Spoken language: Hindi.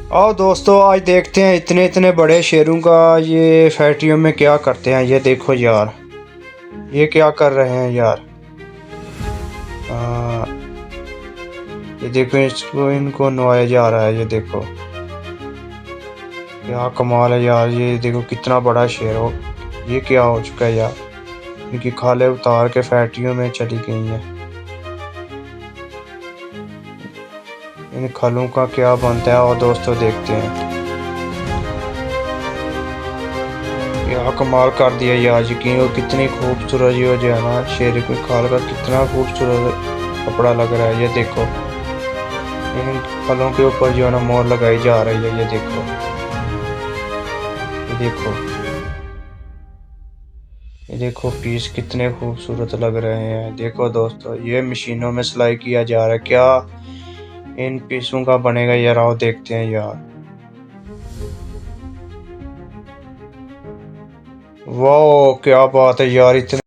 आओ दोस्तों, आज देखते हैं इतने इतने बड़े शेरों का ये फैक्ट्रियों में क्या करते हैं। ये देखो यार, ये क्या कर रहे हैं यार। आ, ये देखो, इसको इनको नवाया जा रहा है। ये देखो क्या कमाल है यार। ये देखो कितना बड़ा शेर हो। ये क्या हो चुका है यार। इनकी खालें उतार के फैक्ट्रियों में चली गई हैं। इन खालों का क्या बनता है और दोस्तों देखते हैं। क्या कमाल कर दिया यार। यकीन हो कितनी खूबसूरत ये जो है ना, शेर की खाल का कितना खूबसूरत कपड़ा लग रहा है। ये देखो इन फलों के ऊपर जो है ना मोहर लगाई जा रही है। ये देखो, ये देखो, ये देखो पीस कितने खूबसूरत लग रहे हैं। देखो दोस्तों, ये मशीनों में सिलाई किया जा रहा है। क्या इन पीसों का बनेगा यार। आओ देखते हैं यार। वाह क्या बात है यार। इतने